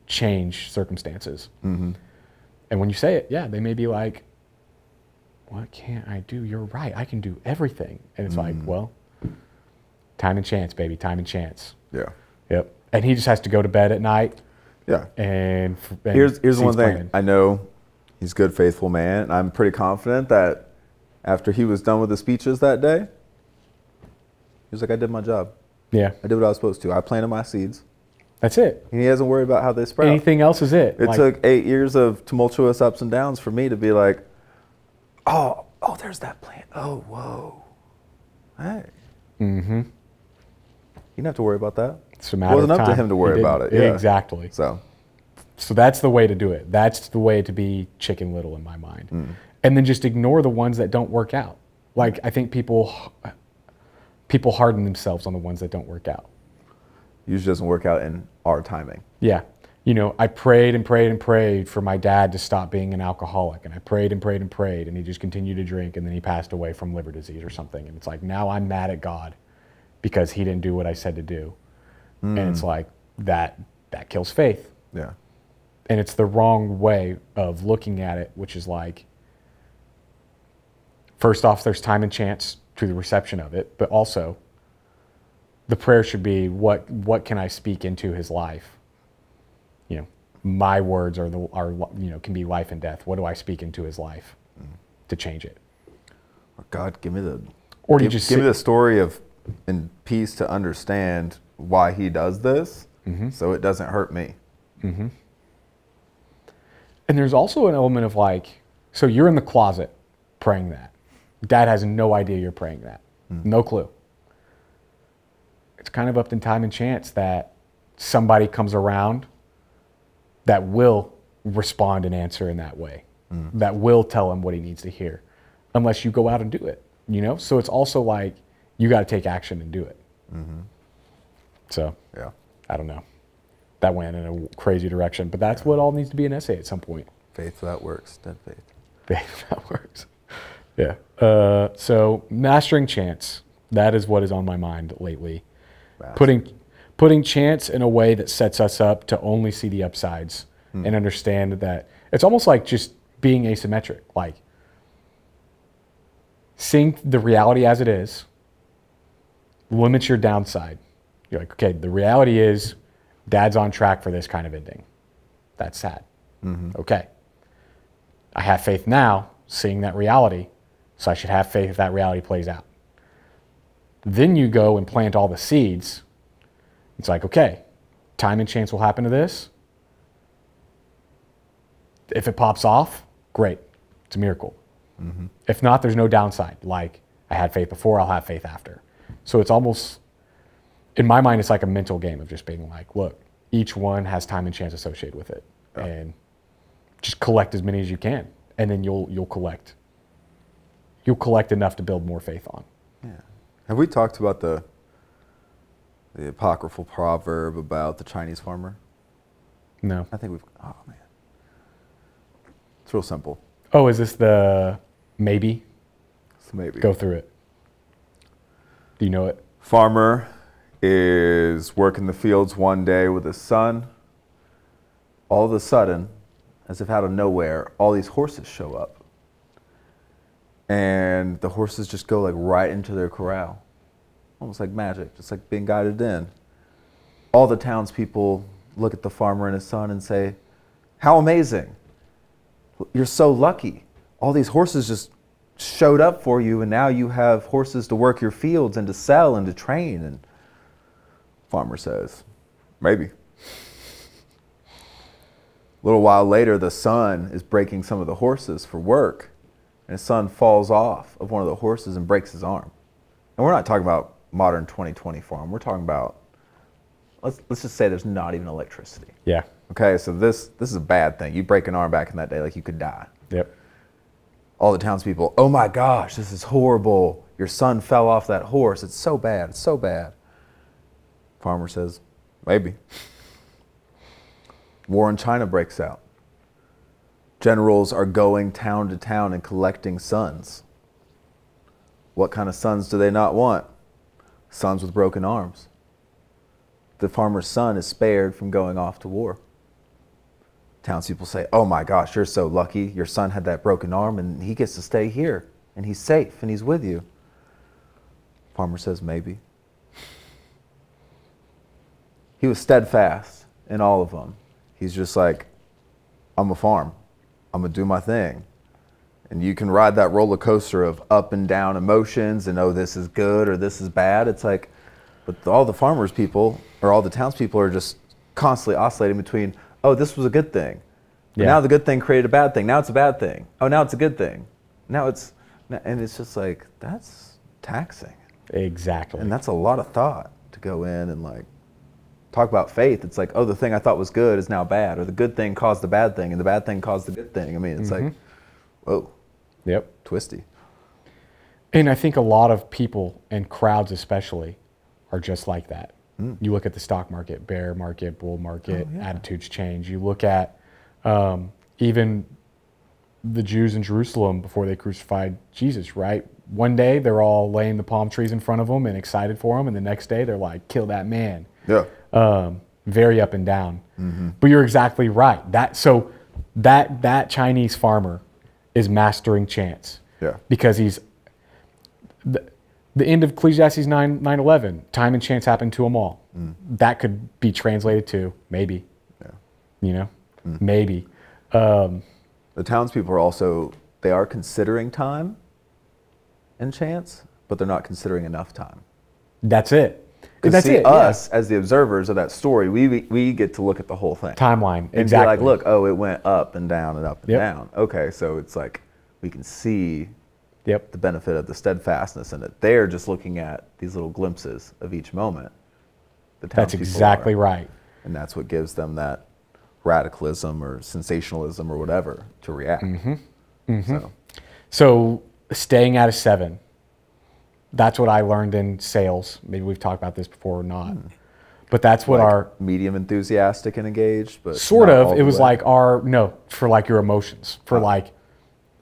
change circumstances? And when you say it, they may be like, what can't I do? You're right. I can do everything. And it's like, well, time and chance, baby. Time and chance. Yeah. Yep. And he just has to go to bed at night. Yeah. And here's one thing. I know he's a good, faithful man. And I'm pretty confident that after he was done with the speeches that day, he was like, I did my job. Yeah. I did what I was supposed to. I planted my seeds. That's it. And he hasn't worried about how they sprout. Anything else is it. It took 8 years of tumultuous ups and downs for me to be like, oh, there's that plant. Oh, whoa. Hey. You didn't have to worry about that. It's a matter of time. It wasn't up to him to worry about it. Yeah. Exactly. So that's the way to do it. That's the way to be Chicken Little in my mind. And then just ignore the ones that don't work out. Like, I think people harden themselves on the ones that don't work out. Usually doesn't work out in our timing. Yeah. I prayed and prayed and prayed for my dad to stop being an alcoholic. And I prayed and prayed and prayed, and he just continued to drink, and then he passed away from liver disease or something. And it's like, now I'm mad at God because he didn't do what I said to do. And it's like, that kills faith. Yeah. And it's the wrong way of looking at it, which is like, first off, there's time and chance to the reception of it, but also the prayer should be, what can I speak into his life? My words are can be life and death. What do I speak into his life to change it? God, give me the story of in peace to understand why he does this, so it doesn't hurt me. And there's also an element of like, so you're in the closet praying that. Dad has no idea you're praying that. No clue. It's kind of up in time and chance that somebody comes around that will respond and answer in that way, that will tell him what he needs to hear, unless you go out and do it, So it's also like, you got to take action and do it. So, I don't know. That went in a crazy direction, but that's what all needs to be an essay at some point. Faith that works, dead faith. Faith that works. Yeah. So mastering chance, that is what is on my mind lately. Putting chance in a way that sets us up to only see the upsides and understand that it's almost like just being asymmetric, like seeing the reality as it is limits your downside. You're like, okay, the reality is Dad's on track for this kind of ending. That's sad. Okay. I have faith now, seeing that reality, so I should have faith if that reality plays out. Then you go and plant all the seeds. It's like, okay, time and chance will happen to this. If it pops off, great. It's a miracle. If not, there's no downside. Like, I had faith before, I'll have faith after. So it's almost, in my mind, it's like a mental game of just being like, look, each one has time and chance associated with it. Yeah. And just collect as many as you can. And then you'll collect enough to build more faith on. Yeah. Have we talked about the apocryphal proverb about the Chinese farmer? No. I think we've, oh man. It's real simple. Oh, is this the maybe? It's maybe. Go through it. Do you know it? Farmer is working the fields one day with his son. All of a sudden, as if out of nowhere, all these horses show up. And the horses just go like right into their corral. Almost like magic, just like being guided in. All the townspeople look at the farmer and his son and say, how amazing. You're so lucky. All these horses just showed up for you, and now you have horses to work your fields and to sell and to train. And farmer says, maybe. A little while later, the son is breaking some of the horses for work, and his son falls off of one of the horses and breaks his arm. And we're not talking about modern 2020 farm. We're talking about, let's just say there's not even electricity. Yeah. Okay, so this is a bad thing. You break an arm back in that day, like you could die. Yep. All the townspeople, oh my gosh, this is horrible. Your son fell off that horse. It's so bad. It's so bad. Farmer says, maybe. War in China breaks out. Generals are going town to town and collecting sons. What kind of sons do they not want? Sons with broken arms. The farmer's son is spared from going off to war. Townspeople say, oh my gosh, you're so lucky. Your son had that broken arm and he gets to stay here and he's safe and he's with you. Farmer says, maybe. He was steadfast in all of them. He's just like, I'm a farm. I'm going to do my thing. And you can ride that roller coaster of up and down emotions and, oh, this is good or this is bad. It's like, but all the farmers people or all the townspeople are just constantly oscillating between, oh, this was a good thing. But now the good thing created a bad thing. Now it's a bad thing. Oh, now it's a good thing. Now it's, and it's just like, that's taxing. Exactly. And that's a lot of thought to go in and like talk about faith. It's like, oh, the thing I thought was good is now bad, or the good thing caused the bad thing and the bad thing caused the good thing. I mean, it's like, whoa. Yep. Twisty. And I think a lot of people and crowds especially are just like that. You look at the stock market, bear market, bull market, attitudes change. You look at even the Jews in Jerusalem before they crucified Jesus, right? One day they're all laying the palm trees in front of them and excited for him, and the next day they're like, kill that man. Yeah. Very up and down. But you're exactly right. That Chinese farmer is mastering chance. Yeah. Because he's the end of Ecclesiastes 9:11, time and chance happened to them all. That could be translated to maybe. Yeah. You know? Maybe. The townspeople are also, they are considering time and chance, but they're not considering enough time. That's it. Because see, us, as the observers of that story, we get to look at the whole thing. Timeline, and exactly. Be like, look, oh, it went up and down and up and down. Okay, so it's like we can see the benefit of the steadfastness in it. They're just looking at these little glimpses of each moment. That's exactly right. And that's what gives them that radicalism or sensationalism or whatever to react. So staying at a 7. That's what I learned in sales. Maybe we've talked about this before or not. But that's what our... medium enthusiastic and engaged, but... Sort of. It was like for like your emotions. For like,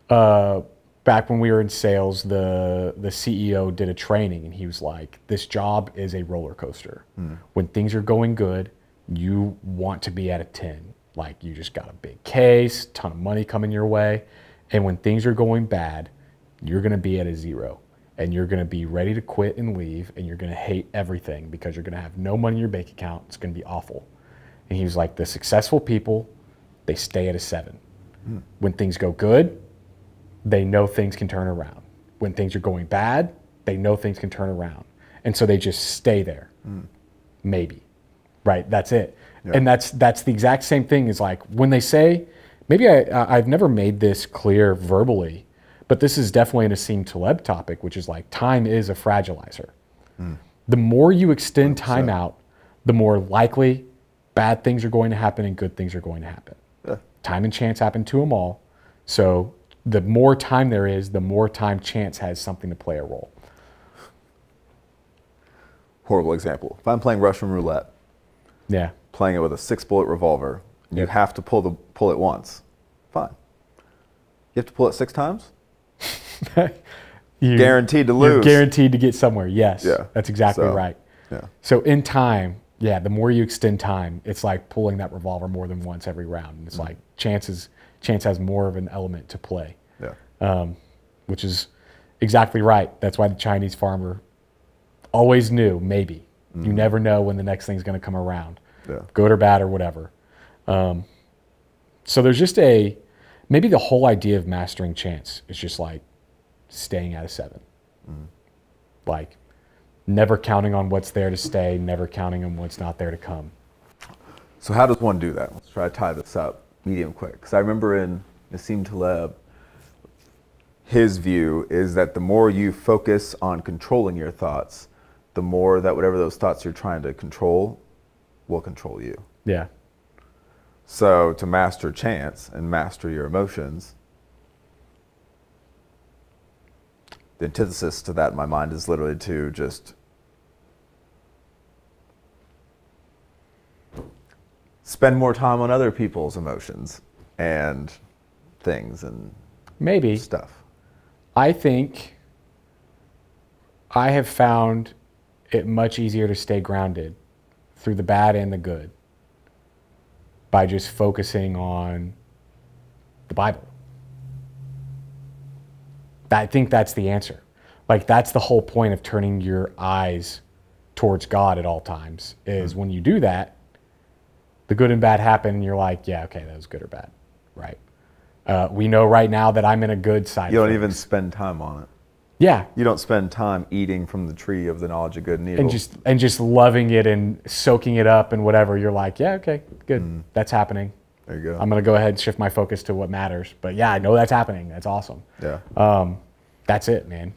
back when we were in sales, the CEO did a training and he was like, this job is a roller coaster. When things are going good, you want to be at a 10. Like you just got a big case, ton of money coming your way. And when things are going bad, you're going to be at a 0. And you're going to be ready to quit and leave, and you're going to hate everything because you're going to have no money in your bank account. It's going to be awful. And he was like, the successful people, they stay at a 7. When things go good, they know things can turn around. When things are going bad, they know things can turn around. And so they just stay there. Maybe. Right? That's it. Yeah. And that's the exact same thing as like when they say, maybe I've never made this clear verbally, But this is definitely an Nassim Taleb topic, which is like time is a fragilizer. The more you extend time out, the more likely bad things are going to happen and good things are going to happen. Yeah. Time and chance happen to them all. So the more time there is, the more time chance has something to play a role. Horrible example. If I'm playing Russian roulette, Yeah. playing it with a 6-bullet revolver, and you have to pull it once, fine. You have to pull it 6 times? Guaranteed to You're lose. guaranteed to get somewhere. Yes. Yeah. That's exactly So, right. Yeah. So in time, yeah, the more you extend time, it's like pulling that revolver more than once every round. And it's like chance has more of an element to play, which is exactly right. That's why the Chinese farmer always knew, maybe. You never know when the next thing's going to come around, good or bad or whatever. So there's just maybe the whole idea of mastering chance is just like staying at a 7. Like never counting on what's there to stay, never counting on what's not there to come. So how does one do that? Let's try to tie this up medium quick. Because I remember in Nassim Taleb, his view is that the more you focus on controlling your thoughts, the more that whatever those thoughts you're trying to control will control you. Yeah. So to master chance and master your emotions, the antithesis to that in my mind is literally to just spend more time on other people's emotions and things and Maybe. stuff. I think I have found it much easier to stay grounded through the bad and the good by just focusing on the Bible. I think that's the answer. Like that's the whole point of turning your eyes towards God at all times is when you do that, the good and bad happen and you're like, yeah, okay, that was good or bad, right? We know right now that I'm in a good side. You don't even spend time on it. Yeah. You don't spend time eating from the tree of the knowledge of good and evil. And just loving it and soaking it up and whatever. You're like, yeah, okay, good. That's happening. There you go. I'm going to go ahead and shift my focus to what matters. But yeah, I know that's happening. That's awesome. Yeah. That's it, man.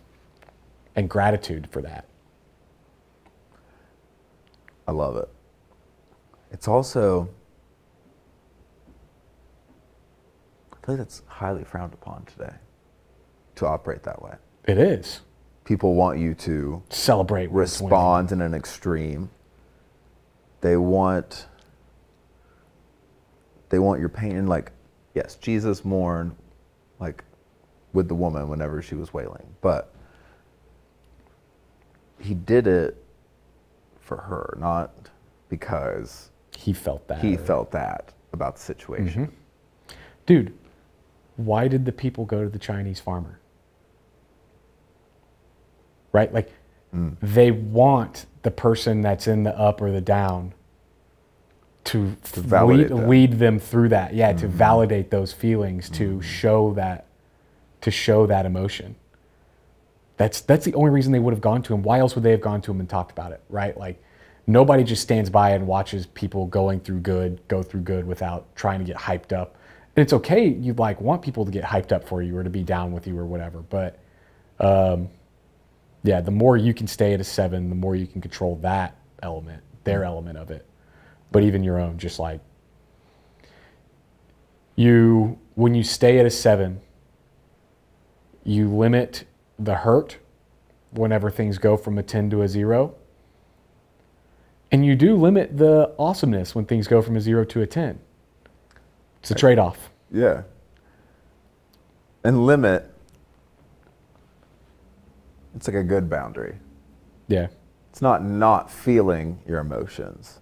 And gratitude for that. I love it. It's also, I feel like that's highly frowned upon today to operate that way. It is. People want you to Celebrate when it's winning. respond in an extreme. They want your pain. And like, yes, Jesus mourned like with the woman whenever she was wailing, but he did it for her, not because He felt that. he felt that about the situation. Dude, why did the people go to the Chinese farmer? Right? Like, they want the person that's in the up or the down to validate them. lead them through that. Yeah, to validate those feelings, to show that emotion. That's the only reason they would have gone to him. Why else would they have gone to him and talked about it, right? Like, nobody just stands by and watches people go through good without trying to get hyped up. And it's okay, you like want people to get hyped up for you or to be down with you or whatever. But yeah, the more you can stay at a 7, the more you can control that element, their element of it. But even your own, just like when you stay at a 7, you limit the hurt whenever things go from a 10 to a 0. And you do limit the awesomeness when things go from a 0 to a 10. It's a trade-off. Yeah. And limit, it's like a good boundary. Yeah. It's not feeling your emotions.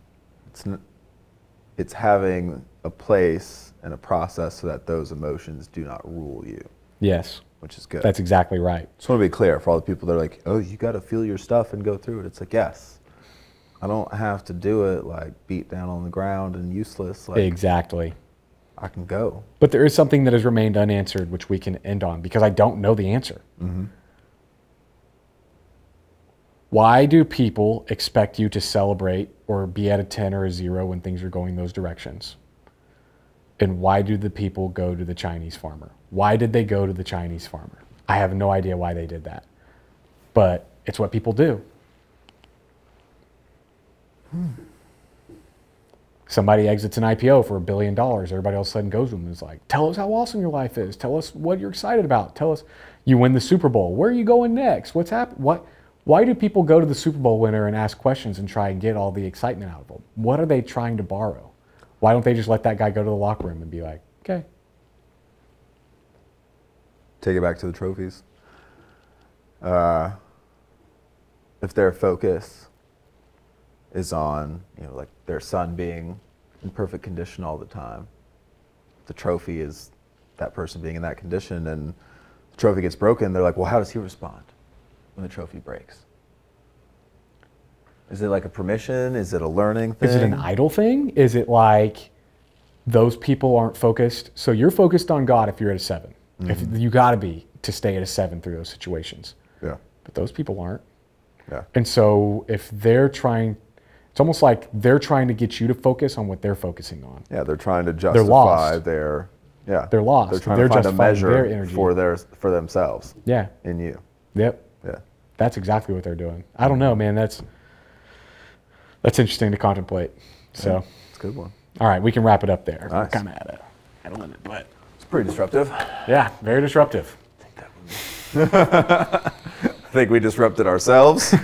It's having a place and a process so that those emotions do not rule you. Yes. Which is good. That's exactly right. Just want to be clear for all the people that are like, oh, you got to feel your stuff and go through it. It's like, yes. I don't have to do it like beat down on the ground and useless. Like, Exactly. I can go. But there is something that has remained unanswered, which we can end on, because I don't know the answer. Why do people expect you to celebrate or be at a 10 or a 0 when things are going those directions? And why do the people go to the Chinese farmer? Why did they go to the Chinese farmer? I have no idea why they did that. But it's what people do. Somebody exits an IPO for $1 billion. Everybody all of a sudden goes to them and is like, tell us how awesome your life is. Tell us what you're excited about. Tell us you win the Super Bowl. Where are you going next? What's happening? Why do people go to the Super Bowl winner and ask questions and try and get all the excitement out of them? What are they trying to borrow? Why don't they just let that guy go to the locker room and be like, okay. Take it back to the trophies. If their focus is on, like their son being in perfect condition all the time, the trophy is that person being in that condition, and the trophy gets broken, they're like, well, how does he respond when the trophy breaks? Is it like a permission? Is it a learning thing? Is it an idol thing? Is it like those people aren't focused? So you're focused on God if you're at a 7. If you got to be to stay at a 7 through those situations. Yeah. But those people aren't. Yeah. And so if they're trying, it's almost like they're trying to get you to focus on what they're focusing on. Yeah, they're trying to lost. justify their, They're lost. They're trying They're to find a justifying measure their energy. for themselves. Yeah. In you. Yep. Yeah. That's exactly what they're doing. I don't know, man. That's interesting to contemplate. So It's a good one. all right, we can wrap it up there. Nice. Kind of at a limit, but It's pretty disruptive. yeah, very disruptive. I think we disrupted ourselves.